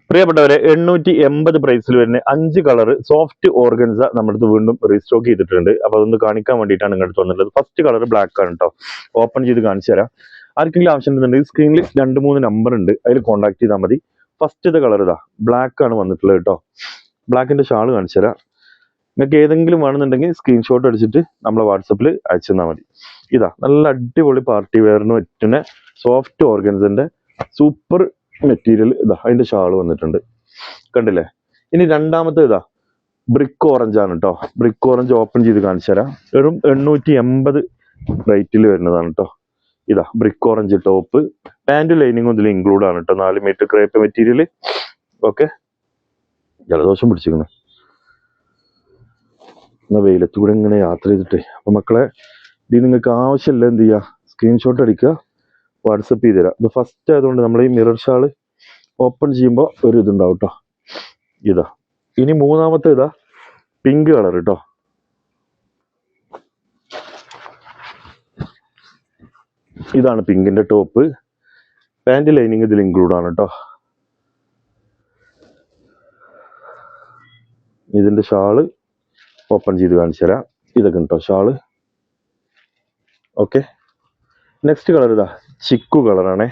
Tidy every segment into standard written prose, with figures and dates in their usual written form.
പ്രിയപ്പെട്ടവരെ 880 പ്രൈസിൽ വരുന്ന 5 കളർ സോഫ്റ്റ് ഓർഗൻസ നമ്മുടെ അടുത്ത് വീണ്ടും റീസ്റ്റോക്ക് ചെയ്തിട്ടുണ്ട്. അപ്പൊ അതൊന്ന് കാണിക്കാൻ വേണ്ടിയിട്ടാണ് നിങ്ങളുടെ വന്നിട്ടുള്ളത്. ഫസ്റ്റ് കളർ ബ്ലാക്ക് ആണ് കേട്ടോ. ഓപ്പൺ ചെയ്ത് കാണിച്ചു തരാം. ആർക്കെങ്കിലും ആവശ്യം ഉണ്ടെന്നുണ്ടെങ്കിൽ സ്ക്രീനിൽ 2-3 നമ്പർ ഉണ്ട്, അതിൽ കോൺടാക്ട് ചെയ്താൽ മതി. ഫസ്റ്റത്തെ കളർ ഇതാ ബ്ലാക്ക് ആണ് വന്നിട്ടുള്ളത് കേട്ടോ. ബ്ലാക്കിന്റെ ഷാൾ കാണിച്ചു തരാം. നിങ്ങൾക്ക് ഏതെങ്കിലും വേണമെന്നുണ്ടെങ്കിൽ സ്ക്രീൻഷോട്ട് അടിച്ചിട്ട് നമ്മളെ വാട്സപ്പിൽ അയച്ചു തന്നാൽ മതി. ഇതാ നല്ല അടിപൊളി പാർട്ടി വെയറിന് പറ്റുന്ന സോഫ്റ്റ് ഓർഗൻസിന്റെ സൂപ്പർ മെറ്റീരിയൽ. ഇതാ അതിന്റെ ഷാള് വന്നിട്ടുണ്ട്, കണ്ടില്ലേ. ഇനി രണ്ടാമത്തെ ഇതാ ബ്രിക്ക് ഓറഞ്ച് ആണ് കേട്ടോ. ബ്രിക്ക് ഓറഞ്ച് ഓപ്പൺ ചെയ്ത് കാണിച്ചു തരാം. വെറും 880 റേറ്റിൽ വരുന്നതാണ് കേട്ടോ. ഇതാ ബ്രിക്ക് ഓറഞ്ച് ടോപ്പ്, പാന്റ് ലൈനിങ്ങും ഇതിൽ ഇൻക്ലൂഡ് ആണ് കേട്ടോ. 4 മീറ്റർ ക്രേപ്പ് മെറ്റീരിയൽ. ഓക്കെ, ജലദോഷം പിടിച്ചിരിക്കുന്നു എന്നാ വെയിലത്ത് കൂടെ ഇങ്ങനെ യാത്ര ചെയ്തിട്ടേ. അപ്പൊ മക്കളെ, ഇത് നിങ്ങൾക്ക് ആവശ്യമില്ല എന്ത് ചെയ്യുക, സ്ക്രീൻഷോട്ട് അടിക്കുക, വാട്സപ്പ് ചെയ്ത് തരാം. ഇത് ഫസ്റ്റ് ആയതുകൊണ്ട് നമ്മൾ ഈ മിറർ ഷാള് ഓപ്പൺ ചെയ്യുമ്പോൾ ഒരു ഇതുണ്ടാവും കേട്ടോ. ഇതാ ഇനി മൂന്നാമത്തെ ഇതാ പിങ്ക് കളർ കേട്ടോ. ഇതാണ് പിങ്കിന്റെ ടോപ്പ്, പാന്റ് ലൈനിങ് ഇതിൽ ഇൻക്ലൂഡ് ആണ് കേട്ടോ. ഇതിന്റെ ഷാള് ഓപ്പൺ ചെയ്ത് കാണിച്ചു തരാം. ഇതൊക്കെ കേട്ടോ ഷാള്. ഓക്കെ, നെക്സ്റ്റ് കളർ ഇതാ ചിക്കു കളറാണേ.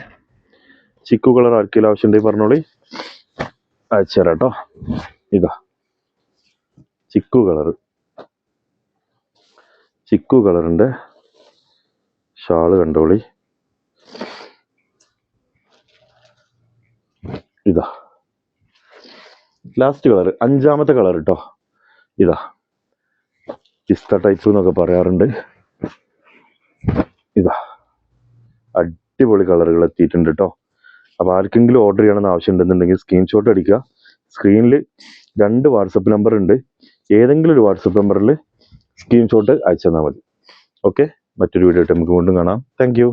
ചിക്കു കളർ ആർക്കെങ്കിലും ആവശ്യമുണ്ടെങ്കിൽ പറഞ്ഞോളി, അയച്ചു തരാം കേട്ടോ. ഇതാ ചിക്കു കളർ, ചിക്കു കളറിന്റെ ഷാള് കണ്ടോളി. ഇതാ ലാസ്റ്റ് കളർ, അഞ്ചാമത്തെ കളർ കേട്ടോ. ഇതാ പിസ്ത ടൈപ്പ് എന്നൊക്കെ പറയാറുണ്ട്. ഇതാ അടിപൊളി കളറുകൾ എത്തിയിട്ടുണ്ട് കേട്ടോ. അപ്പൊ ആർക്കെങ്കിലും ഓർഡർ ചെയ്യണമെന്ന് ആവശ്യം ഉണ്ടെന്നുണ്ടെങ്കിൽ സ്ക്രീൻഷോട്ട് അടിക്കുക. സ്ക്രീനിൽ 2 വാട്സപ്പ് നമ്പർ ഉണ്ട്, ഏതെങ്കിലും ഒരു വാട്സപ്പ് നമ്പറിൽ സ്ക്രീൻഷോട്ട് അയച്ചു തന്നാൽ മതി. ഓക്കെ, മറ്റൊരു വീഡിയോ ആയിട്ട് നമുക്ക് വീണ്ടും കാണാം. Thank you.